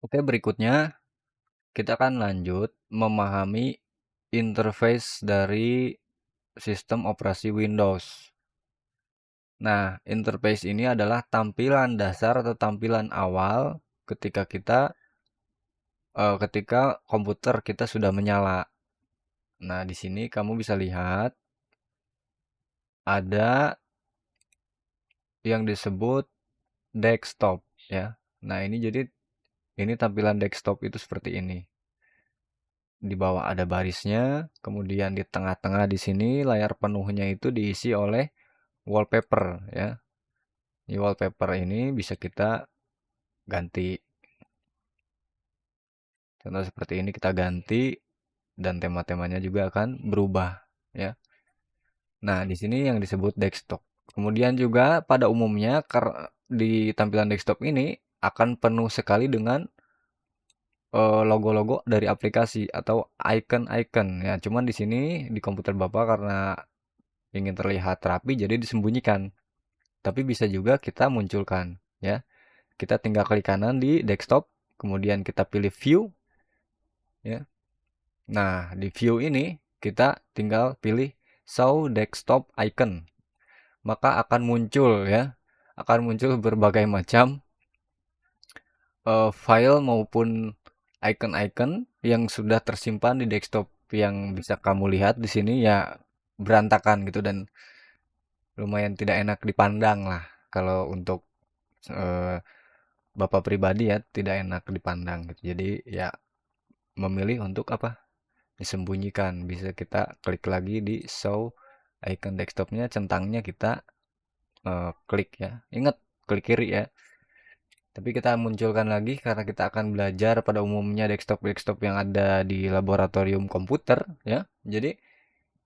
Oke, berikutnya kita akan lanjut memahami interface dari sistem operasi Windows. Nah, interface ini adalah tampilan dasar atau tampilan awal ketika komputer kita sudah menyala. Nah, di sini kamu bisa lihat ada yang disebut desktop ya. Nah, ini tampilan desktop itu seperti ini. Di bawah ada barisnya, kemudian di tengah-tengah di sini layar penuhnya itu diisi oleh wallpaper ya. Di wallpaper ini bisa kita ganti. Contoh seperti ini kita ganti dan tema-temanya juga akan berubah ya. Nah, di sini yang disebut desktop. Kemudian juga pada umumnya di tampilan desktop ini akan penuh sekali dengan logo-logo dari aplikasi atau icon-icon ya. Cuman di sini di komputer Bapak karena ingin terlihat rapi jadi disembunyikan. Tapi bisa juga kita munculkan ya. Kita tinggal klik kanan di desktop, kemudian kita pilih view ya. Nah, di view ini kita tinggal pilih show desktop icon. Maka akan muncul ya. Akan muncul berbagai macam file maupun icon-icon yang sudah tersimpan di desktop yang bisa kamu lihat di sini ya berantakan gitu dan lumayan tidak enak dipandang lah kalau untuk eh, Bapak pribadi ya tidak enak dipandang gitu. Jadi ya memilih untuk apa? Disembunyikan. Bisa kita klik lagi di show icon desktopnya, centangnya kita klik ya. Ingat klik kiri ya. Tapi kita munculkan lagi karena kita akan belajar pada umumnya desktop-desktop yang ada di laboratorium komputer ya. Jadi,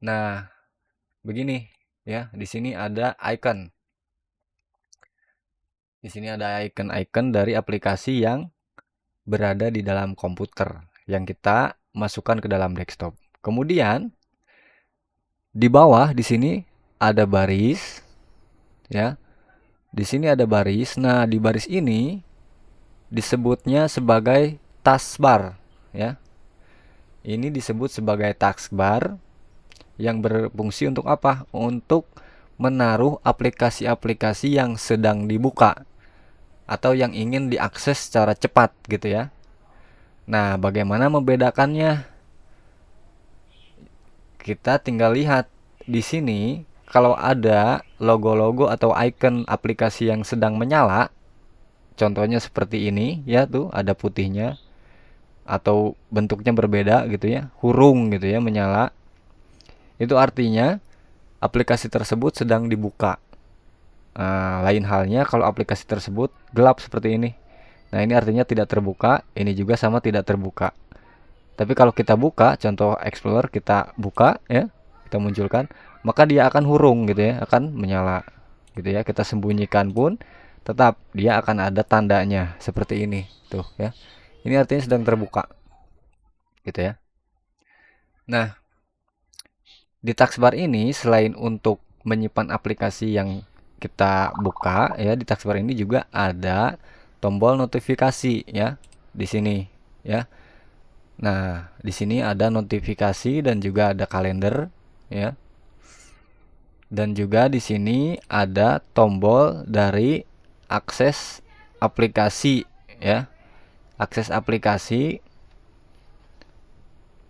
nah begini ya. Di sini ada icon. Di sini ada icon-icon dari aplikasi yang berada di dalam komputer yang kita masukkan ke dalam desktop. Kemudian di bawah di sini ada baris ya. Di sini ada baris. Nah, di baris ini disebutnya sebagai taskbar ya. Ini disebut sebagai taskbar yang berfungsi untuk apa? Untuk menaruh aplikasi-aplikasi yang sedang dibuka atau yang ingin diakses secara cepat gitu ya. Nah, bagaimana membedakannya? Kita tinggal lihat di sini kalau ada logo-logo atau icon aplikasi yang sedang menyala, contohnya seperti ini ya tuh ada putihnya atau bentuknya berbeda gitu ya, hurung gitu ya menyala. Itu artinya aplikasi tersebut sedang dibuka. Lain halnya kalau aplikasi tersebut gelap seperti ini. Nah, ini artinya tidak terbuka, ini juga sama tidak terbuka. Tapi kalau kita buka, contoh Explorer kita buka ya, kita munculkan, maka dia akan hurung gitu ya, akan menyala gitu ya. Kita sembunyikan pun tetap dia akan ada tandanya seperti ini tuh ya. Ini artinya sedang terbuka gitu ya. Nah, di taskbar ini selain untuk menyimpan aplikasi yang kita buka ya, di taskbar ini juga ada tombol notifikasi ya di sini ya. Nah, di sini ada notifikasi dan juga ada kalender ya. Dan juga di sini ada tombol dari akses aplikasi ya. Akses aplikasi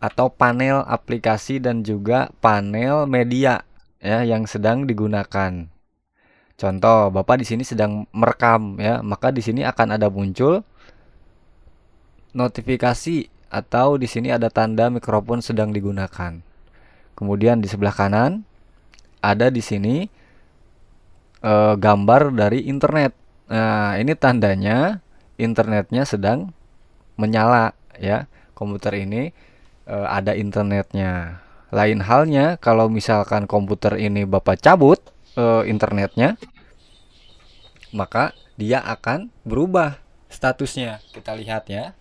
atau panel aplikasi dan juga panel media ya yang sedang digunakan. Contoh, Bapak di sini sedang merekam ya, maka di sini akan ada muncul notifikasi atau di sini ada tanda mikrofon sedang digunakan. Kemudian di sebelah kanan ada di sini gambar dari internet. Nah, ini tandanya internetnya sedang menyala ya. Komputer ini ada internetnya. Lain halnya kalau misalkan komputer ini Bapak cabut internetnya, maka dia akan berubah statusnya. Kita lihat ya.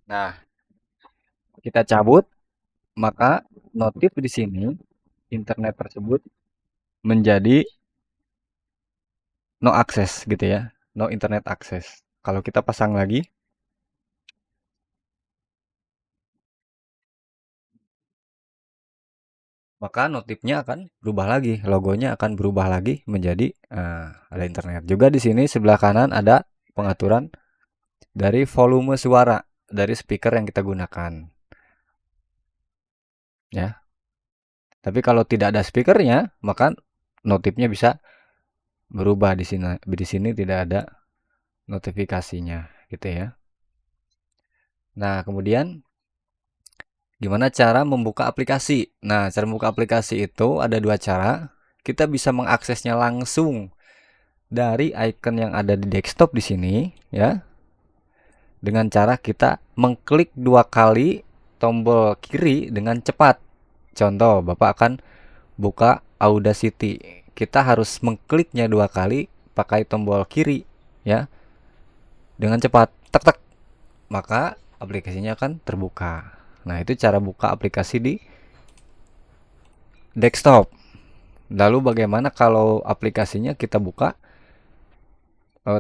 Nah, kita cabut, maka notif di sini internet tersebut menjadi no access gitu ya. no internet access. Kalau kita pasang lagi, maka notifnya akan berubah lagi, logonya akan berubah lagi menjadi ada internet. Juga di sini sebelah kanan ada pengaturan dari volume suara dari speaker yang kita gunakan, ya. Tapi kalau tidak ada speakernya, maka notifnya bisa berubah di sini. Di sini tidak ada notifikasinya, gitu ya. Nah, kemudian gimana cara membuka aplikasi? Nah, cara membuka aplikasi itu ada dua cara. Kita bisa mengaksesnya langsung dari icon yang ada di desktop di sini, ya. Dengan cara kita mengklik dua kali tombol kiri dengan cepat. Contoh, Bapak akan buka Audacity. Kita harus mengkliknya dua kali pakai tombol kiri, ya, dengan cepat. Tek tek, maka aplikasinya akan terbuka. Nah, itu cara buka aplikasi di desktop. Lalu bagaimana kalau aplikasinya kita buka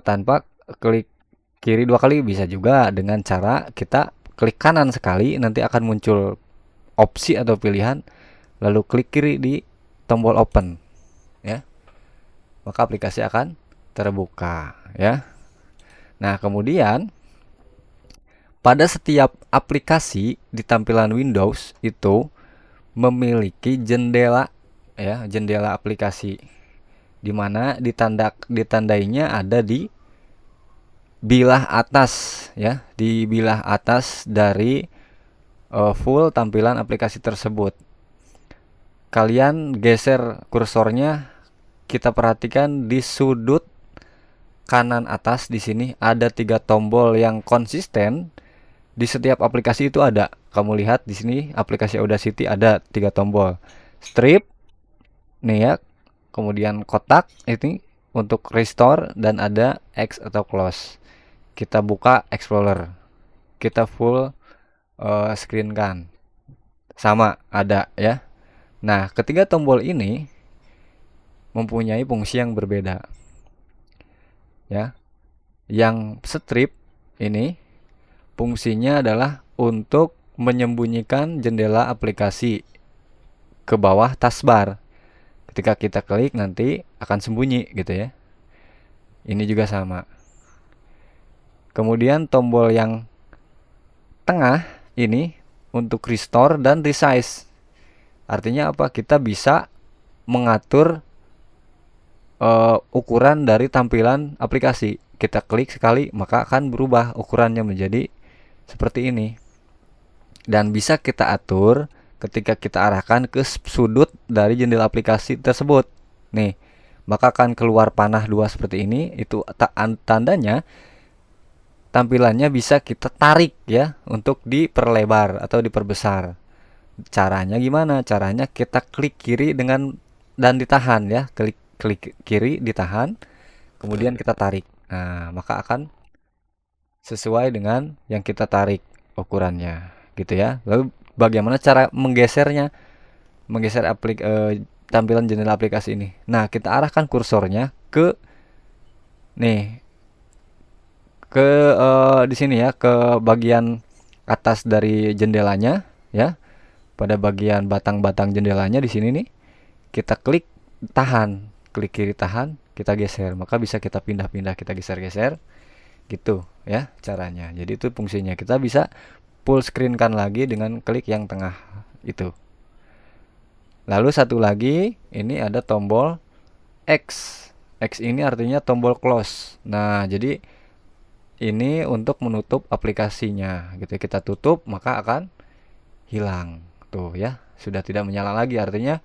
tanpa klik kiri dua kali? Bisa juga dengan cara kita klik kanan sekali, nanti akan muncul opsi atau pilihan, lalu klik kiri di tombol open, ya. Maka aplikasi akan terbuka, ya. Nah, kemudian pada setiap aplikasi di tampilan Windows itu memiliki jendela, ya, jendela aplikasi, di mana ditandainya ada di bilah atas, ya, di bilah atas dari full tampilan aplikasi tersebut. Kalian geser kursornya, kita perhatikan di sudut kanan atas di sini ada 3 tombol yang konsisten di setiap aplikasi itu ada. Kamu lihat di sini aplikasi Audacity ada 3 tombol. Strip nih ya. Kemudian kotak ini untuk restore dan ada X atau close. Kita buka Explorer. Kita full screen kan. Sama ada ya. Nah, ketiga tombol ini mempunyai fungsi yang berbeda. Ya. Yang strip ini fungsinya adalah untuk menyembunyikan jendela aplikasi ke bawah taskbar. Ketika kita klik nanti akan sembunyi gitu ya. Ini juga sama. Kemudian tombol yang tengah ini untuk restore dan resize. Artinya apa? Kita bisa mengatur ukuran dari tampilan aplikasi. Kita klik sekali maka akan berubah ukurannya menjadi seperti ini. Dan bisa kita atur ketika kita arahkan ke sudut dari jendela aplikasi tersebut. Nih, maka akan keluar panah 2 seperti ini. Itu tandanya tampilannya bisa kita tarik ya untuk diperlebar atau diperbesar. Caranya gimana? Caranya kita klik kiri dan ditahan ya. Klik kiri ditahan, kemudian kita tarik. Nah, maka akan sesuai dengan yang kita tarik ukurannya, gitu ya. Lalu bagaimana cara menggesernya? Menggeser tampilan jendela aplikasi ini. Nah, kita arahkan kursornya ke nih, ke di sini ya, ke bagian atas dari jendelanya ya. Pada bagian batang-batang jendelanya di sini nih, kita klik tahan, klik kiri tahan, kita geser, maka bisa kita pindah-pindah, kita geser-geser gitu ya caranya. Jadi itu fungsinya, kita bisa full screen kan lagi dengan klik yang tengah itu. Lalu satu lagi ini ada tombol X. X ini artinya tombol close. Nah, jadi ini untuk menutup aplikasinya gitu. Kita tutup maka akan hilang tuh ya, sudah tidak menyala lagi, artinya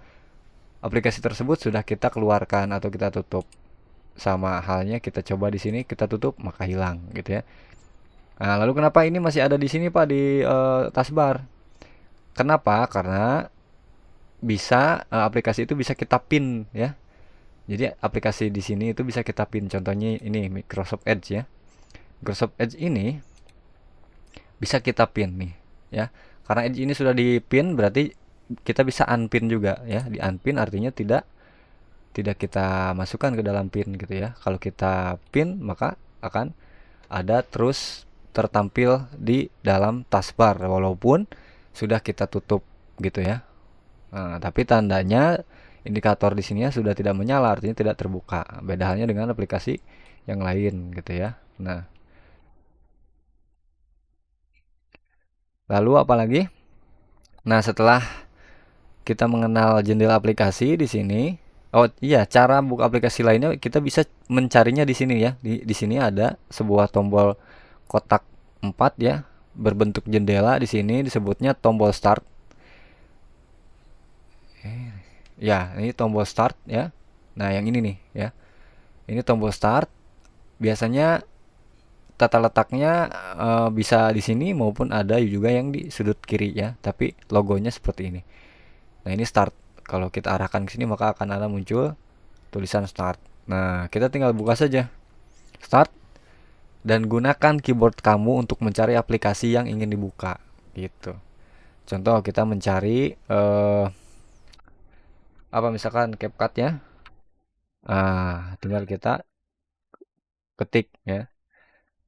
aplikasi tersebut sudah kita keluarkan atau kita tutup. Sama halnya kita coba di sini, kita tutup maka hilang gitu ya. Nah, lalu kenapa ini masih ada di sini Pak di taskbar? Kenapa? Karena bisa aplikasi itu bisa kita pin ya. Jadi aplikasi di sini itu bisa kita pin. Contohnya ini Microsoft Edge ya. Microsoft Edge ini bisa kita pin nih ya. Karena Edge ini sudah di pin berarti kita bisa unpin juga ya. Di unpin artinya tidak tidak kita masukkan ke dalam pin gitu ya. Kalau kita pin maka akan ada terus tertampil di dalam taskbar walaupun sudah kita tutup gitu ya. Nah, tapi tandanya indikator di sini sudah tidak menyala, artinya tidak terbuka. Beda halnya dengan aplikasi yang lain gitu ya. Nah, lalu apalagi? Nah, setelah kita mengenal jendela aplikasi di sini, oh iya, cara buka aplikasi lainnya kita bisa mencarinya di sini ya. Di sini ada sebuah tombol kotak 4 ya, berbentuk jendela. Di sini disebutnya tombol start. Ya, ini tombol start ya. Nah, yang ini nih ya. Ini tombol start. Biasanya tata letaknya bisa di sini maupun ada juga yang di sudut kiri ya. Tapi logonya seperti ini. Nah, ini start. Kalau kita arahkan ke sini maka akan ada muncul tulisan start. Nah, kita tinggal buka saja start dan gunakan keyboard kamu untuk mencari aplikasi yang ingin dibuka gitu. Contoh kita mencari apa misalkan CapCut ya. Tinggal kita ketik ya.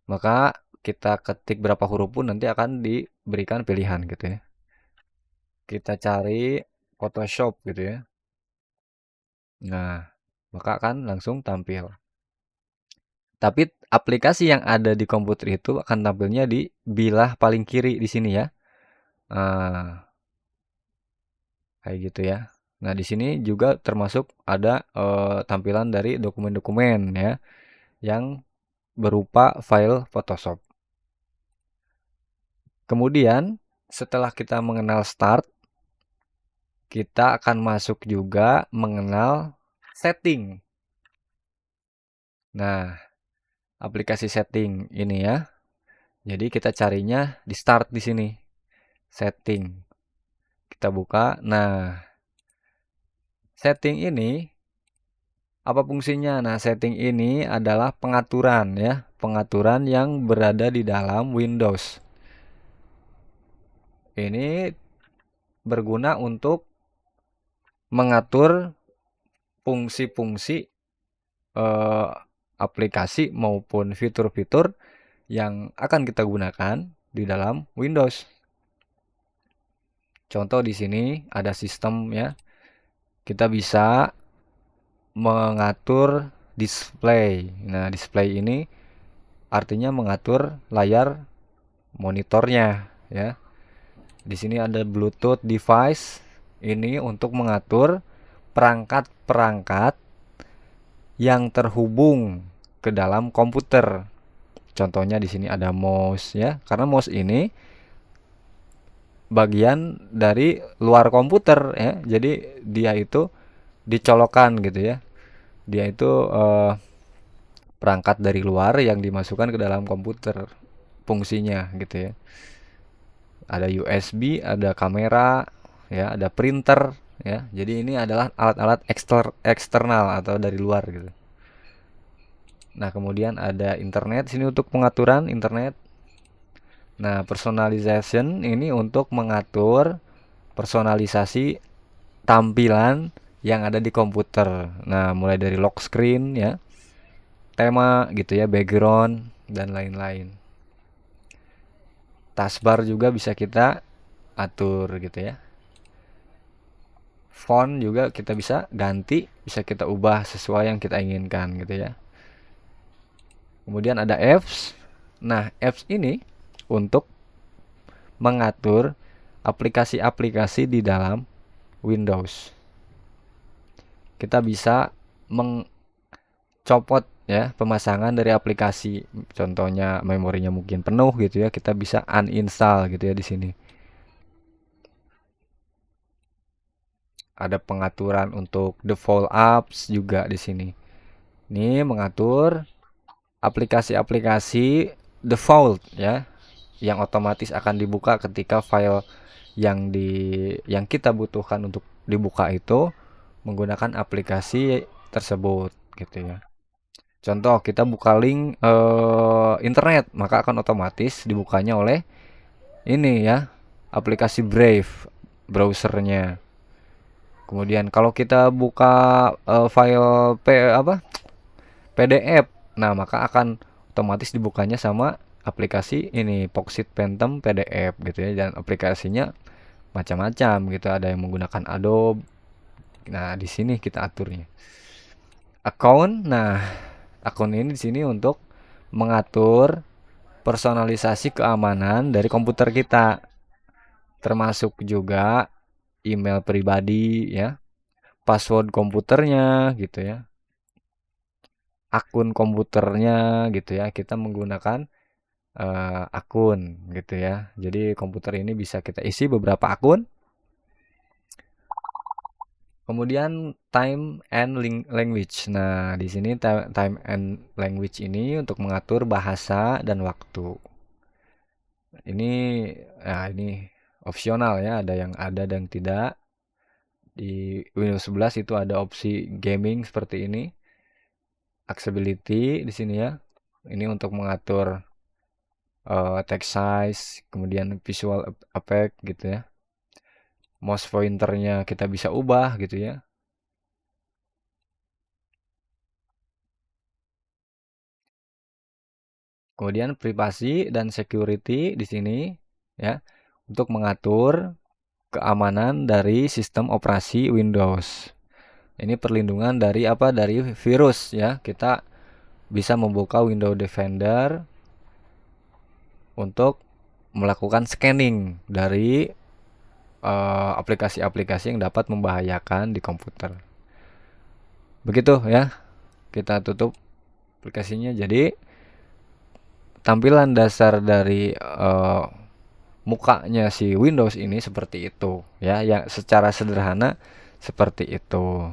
Maka kita ketik berapa huruf pun nanti akan diberikan pilihan gitu ya. Kita cari Photoshop gitu ya. Nah, maka akan langsung tampil. Tapi aplikasi yang ada di komputer itu akan tampilnya di bilah paling kiri di sini ya. Nah, kayak gitu ya. Nah, di sini juga termasuk ada tampilan dari dokumen-dokumen ya yang berupa file Photoshop. Kemudian setelah kita mengenal start, kita akan masuk juga mengenal setting. Nah, aplikasi setting ini ya. Jadi kita carinya di start di sini. Setting. Kita buka. Nah, setting ini apa fungsinya? Nah, setting ini adalah pengaturan ya, pengaturan yang berada di dalam Windows. Ini berguna untuk mengatur fungsi-fungsi aplikasi maupun fitur-fitur yang akan kita gunakan di dalam Windows. Contoh di sini ada sistem ya. Kita bisa mengatur display. Nah, display ini artinya mengatur layar monitornya ya. Di sini ada Bluetooth device. Ini untuk mengatur perangkat-perangkat yang terhubung ke dalam komputer. Contohnya di sini ada mouse ya. Karena mouse ini bagian dari luar komputer ya. Jadi dia itu dicolokkan gitu ya. Dia itu perangkat dari luar yang dimasukkan ke dalam komputer fungsinya gitu ya. Ada USB, ada kamera, ya, ada printer ya. Jadi ini adalah alat-alat eksternal atau dari luar gitu. Nah, kemudian ada internet sini untuk pengaturan internet. Nah, personalization ini untuk mengatur personalisasi tampilan yang ada di komputer. Nah, mulai dari lock screen ya, tema gitu ya, background dan lain-lain. Taskbar juga bisa kita atur gitu ya. Font juga kita bisa ganti, bisa kita ubah sesuai yang kita inginkan gitu ya. Kemudian ada apps. Nah, apps ini untuk mengatur aplikasi-aplikasi di dalam Windows. Kita bisa mencopot ya pemasangan dari aplikasi. Contohnya memorinya mungkin penuh gitu ya, kita bisa uninstall gitu ya di sini. Ada pengaturan untuk default apps juga di sini. Ini mengatur aplikasi-aplikasi default ya yang otomatis akan dibuka ketika file yang kita butuhkan untuk dibuka itu menggunakan aplikasi tersebut gitu ya. Contoh kita buka link internet maka akan otomatis dibukanya oleh ini ya aplikasi Brave browsernya. Kemudian kalau kita buka file PDF, nah maka akan otomatis dibukanya sama aplikasi ini Poxit Phantom PDF gitu ya, dan aplikasinya macam-macam gitu, ada yang menggunakan Adobe. Nah, di sini kita aturnya. Account. Nah, akun ini di sini untuk mengatur personalisasi keamanan dari komputer kita, termasuk juga email pribadi ya, password komputernya gitu ya, akun komputernya gitu ya. Kita menggunakan akun gitu ya. Jadi komputer ini bisa kita isi beberapa akun. Kemudian time and language. Nah, di sini time and language ini untuk mengatur bahasa dan waktu. Ini ini opsional ya, ada yang ada dan tidak. Di Windows 11 itu ada opsi gaming seperti ini. Accessibility di sini ya. Ini untuk mengatur text size, kemudian visual effect gitu ya. Mouse pointernya kita bisa ubah gitu ya. Kemudian privasi dan security di sini ya, untuk mengatur keamanan dari sistem operasi Windows. Ini perlindungan dari apa? Dari virus ya. Kita bisa membuka Windows Defender untuk melakukan scanning dari aplikasi-aplikasi yang dapat membahayakan di komputer. Begitu ya. Kita tutup aplikasinya. Jadi tampilan dasar dari mukanya si Windows ini seperti itu ya, yang secara sederhana seperti itu.